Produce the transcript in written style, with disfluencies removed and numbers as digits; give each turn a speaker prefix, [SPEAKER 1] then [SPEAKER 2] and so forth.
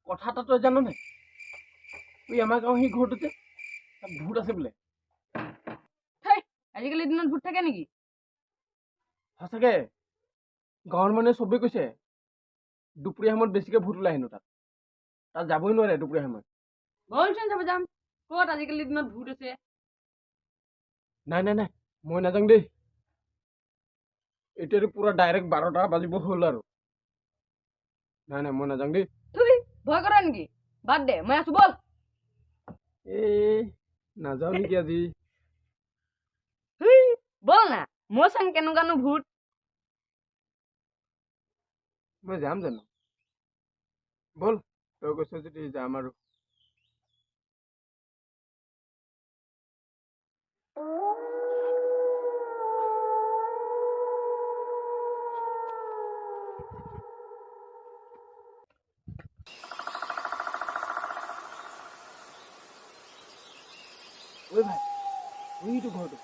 [SPEAKER 1] কথা এটা তই জান নাই তুই আমাৰ গাঁৱৰ সেই ঘৰটোতে তাত ভূত আছে বোলে
[SPEAKER 2] আজিকালি দিনত ভূত থাকে নেকি?
[SPEAKER 1] সঁচাকে গাঁৱৰ মানুহে চবেই কৈছে দুপৰীয়া সময়ত বেছিকে ভূত ওলাই হেনো তাত তাত যাবই নোৱাৰে দুপৰীয়া সময়ত
[SPEAKER 2] বলচোন চাব যাম। ক'ত আজিকালি দিনত ভূত আছে?
[SPEAKER 1] নাই নাই নাই মই নাযাওঁ দেই এতিয়াতো পুৰা ডাইৰেক্ট 12টা বাজিব হ'ল আৰু নাই নাই মই নাযাওঁ দেই
[SPEAKER 2] তুই ভয় কৰা নেকি? বাদ দে, মই আছো, বল।
[SPEAKER 1] এই নাযাওঁ নেকি আজি
[SPEAKER 2] বল না, মই চাম কেনেকুৱানো ভূত।
[SPEAKER 1] মই যাম জানো বল তই কৈছ যদি যাম আৰু ঐ ভাই ওইটো ঘৰটো